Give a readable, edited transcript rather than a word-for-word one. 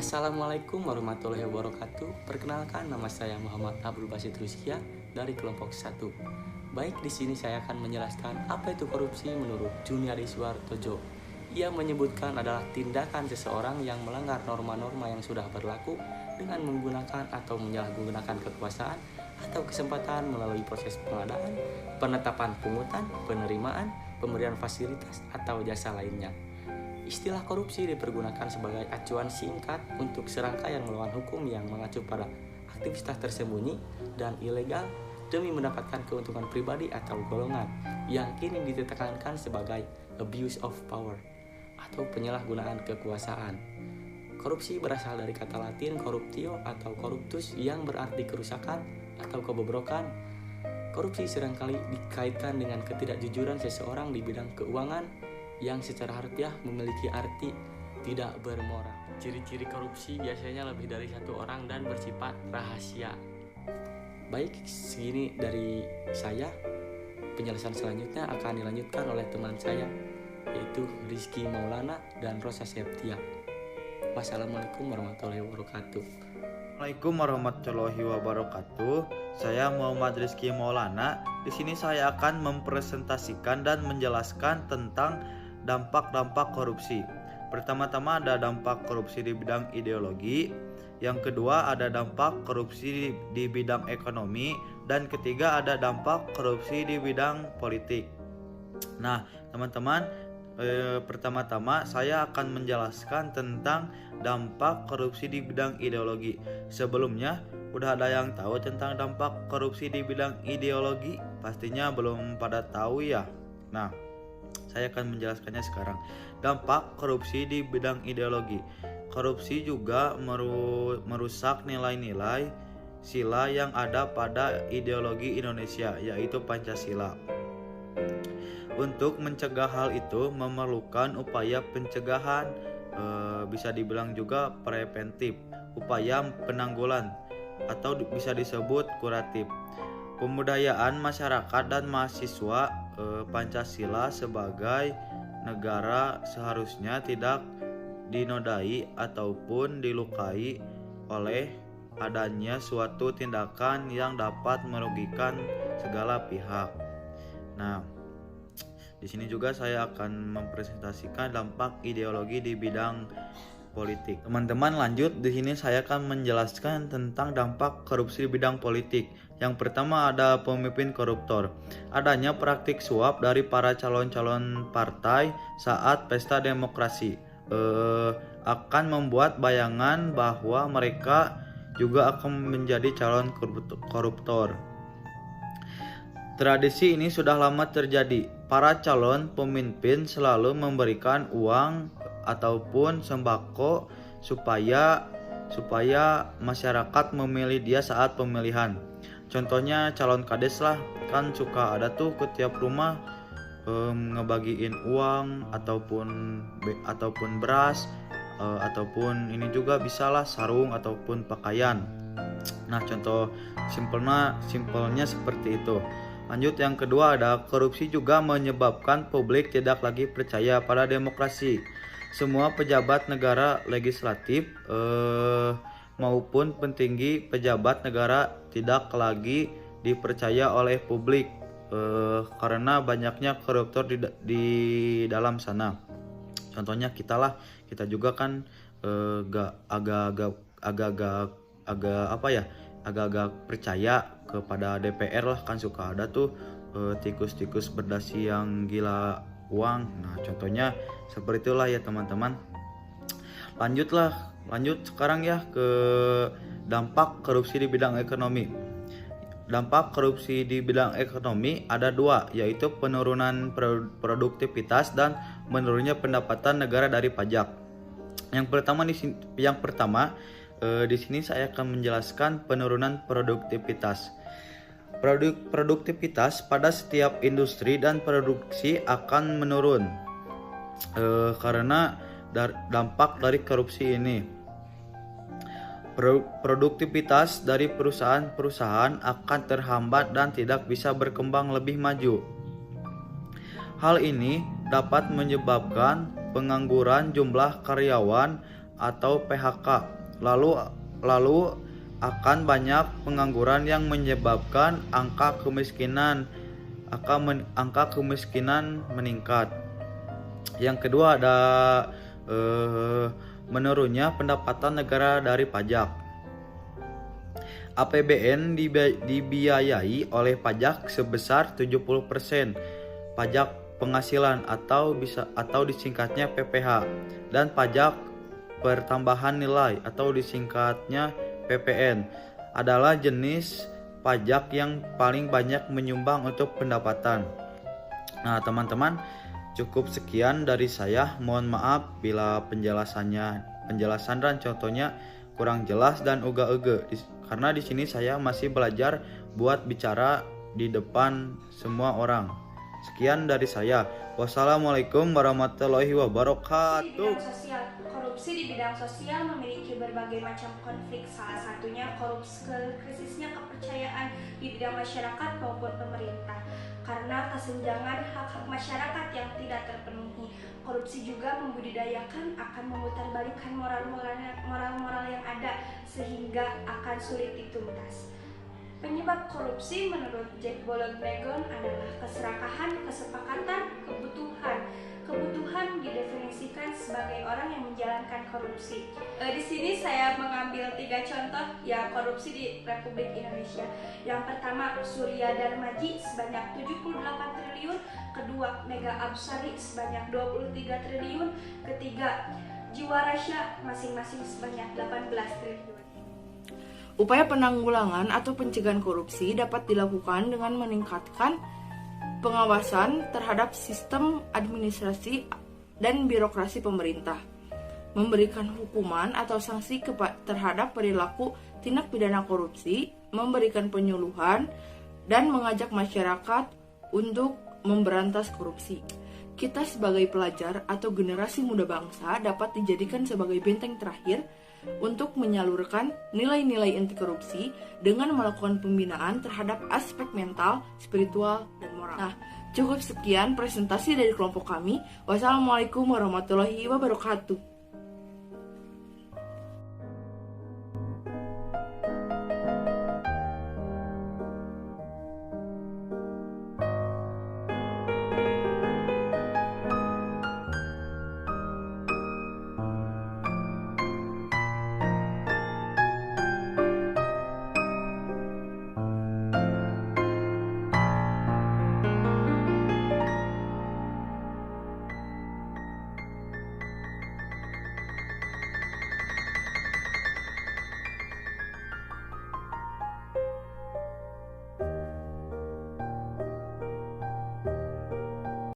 Assalamualaikum warahmatullahi wabarakatuh. Perkenalkan, nama saya Muhammad Abdul Basit Ruskia dari kelompok 1. Baik, di sini saya akan menjelaskan apa itu korupsi menurut Juniadi Suhartojo. Ia menyebutkan adalah tindakan seseorang yang melanggar norma-norma yang sudah berlaku dengan menggunakan atau menyalahgunakan kekuasaan atau kesempatan melalui proses pengadaan, penetapan pungutan, penerimaan, pemberian fasilitas atau jasa lainnya. Istilah korupsi dipergunakan sebagai acuan singkat untuk serangkaian melawan hukum yang mengacu pada aktivitas tersembunyi dan ilegal demi mendapatkan keuntungan pribadi atau golongan yang kini ditekankan sebagai abuse of power atau penyalahgunaan kekuasaan. Korupsi berasal dari kata Latin corruptio atau corruptus yang berarti kerusakan atau kebobrokan. Korupsi seringkali dikaitkan dengan ketidakjujuran seseorang di bidang keuangan yang secara harfiah memiliki arti tidak bermoral. Ciri-ciri korupsi biasanya lebih dari satu orang dan bersifat rahasia. Baik, segini dari saya. Penjelasan selanjutnya akan dilanjutkan oleh teman saya, yaitu Rizky Maulana dan Rosa Septia. Wassalamualaikum warahmatullahi wabarakatuh. Assalamualaikum warahmatullahi wabarakatuh. Saya Muhammad Rizky Maulana. Di sini saya akan mempresentasikan dan menjelaskan tentang dampak-dampak korupsi. Pertama-tama ada dampak korupsi di bidang ideologi, yang kedua ada dampak korupsi di bidang ekonomi, dan ketiga ada dampak korupsi di bidang politik. Nah, teman-teman, pertama-tama saya akan menjelaskan tentang dampak korupsi di bidang ideologi. Sebelumnya, udah ada yang tahu tentang dampak korupsi di bidang ideologi? Pastinya belum pada tahu ya. Nah, saya akan menjelaskannya sekarang. Dampak korupsi di bidang ideologi. Korupsi juga merusak nilai-nilai sila yang ada pada ideologi Indonesia, yaitu Pancasila. Untuk mencegah hal itu memerlukan upaya pencegahan, bisa dibilang juga preventif, upaya penanggulan, atau bisa disebut kuratif. Pembudayaan masyarakat dan mahasiswa Pancasila sebagai negara seharusnya tidak dinodai ataupun dilukai oleh adanya suatu tindakan yang dapat merugikan segala pihak. Nah, di sini juga saya akan mempresentasikan dampak ideologi di bidang politik. Teman-teman, lanjut. Di sini saya akan menjelaskan tentang dampak korupsi di bidang politik. Yang pertama ada pemimpin koruptor. Adanya praktik suap dari para calon-calon partai saat pesta demokrasi akan membuat bayangan bahwa mereka juga akan menjadi calon koruptor. Tradisi ini sudah lama terjadi. Para calon pemimpin selalu memberikan uang ataupun sembako supaya masyarakat memilih dia saat pemilihan. Contohnya calon kades lah, kan suka ada tuh ke tiap rumah ngebagiin uang ataupun beras, ataupun ini juga bisalah sarung ataupun pakaian. Nah, contoh simpelnya seperti itu. Lanjut, yang kedua ada korupsi juga menyebabkan publik tidak lagi percaya pada demokrasi. Semua pejabat negara legislatif maupun petinggi pejabat negara tidak lagi dipercaya oleh publik karena banyaknya koruptor di dalam sana. Contohnya kita juga kan agak percaya kepada DPR lah, kan suka ada tuh tikus-tikus berdasi yang gila uang. Nah, contohnya seperti itulah ya teman-teman. Lanjut sekarang ya ke dampak korupsi di bidang ekonomi. Dampak korupsi di bidang ekonomi ada dua, yaitu penurunan produktivitas dan menurunnya pendapatan negara dari pajak. Yang pertama di sini saya akan menjelaskan penurunan produktivitas. Produktivitas pada setiap industri dan produksi akan menurun karena dampak dari korupsi ini. Produktivitas dari perusahaan-perusahaan akan terhambat dan tidak bisa berkembang lebih maju. Hal ini dapat menyebabkan pengangguran jumlah karyawan atau PHK. Lalu akan banyak pengangguran yang menyebabkan angka kemiskinan meningkat. Yang kedua ada menurunnya pendapatan negara dari pajak. APBN dibiayai oleh pajak sebesar 70% pajak penghasilan atau disingkatnya PPH, dan pajak pertambahan nilai atau disingkatnya PPN adalah jenis pajak yang paling banyak menyumbang untuk pendapatan. Nah, teman-teman, cukup sekian dari saya. Mohon maaf bila penjelasan dan contohnya kurang jelas dan uga-uga, karena di sini saya masih belajar buat bicara di depan semua orang. Sekian dari saya. Wassalamualaikum warahmatullahi wabarakatuh. Korupsi di bidang sosial memiliki berbagai macam konflik, salah satunya krisisnya kepercayaan di bidang masyarakat maupun pemerintah. Karena kesenjangan hak-hak masyarakat yang tidak terpenuhi, korupsi juga membudidayakan akan memutarbalikkan moral-moral yang ada sehingga akan sulit dituntas. Penyebab korupsi menurut Jack Bologneggon adalah keserakahan, kesepakatan, kebutuhan didefinisikan sebagai orang yang menjalankan korupsi. Di sini saya mengambil 3 contoh ya korupsi di Republik Indonesia. Yang pertama, Surya Darmaji sebanyak 78 triliun, kedua Mega Absari sebanyak 23 triliun, ketiga Jiwarasya masing-masing sebanyak 18 triliun. Upaya penanggulangan atau pencegahan korupsi dapat dilakukan dengan meningkatkan pengawasan terhadap sistem administrasi dan birokrasi pemerintah, memberikan hukuman atau sanksi terhadap perilaku tindak pidana korupsi, memberikan penyuluhan, dan mengajak masyarakat untuk memberantas korupsi. Kita sebagai pelajar atau generasi muda bangsa dapat dijadikan sebagai benteng terakhir untuk menyalurkan nilai-nilai anti korupsi dengan melakukan pembinaan terhadap aspek mental, spiritual, dan moral. Nah, cukup sekian presentasi dari kelompok kami. Wassalamualaikum warahmatullahi wabarakatuh.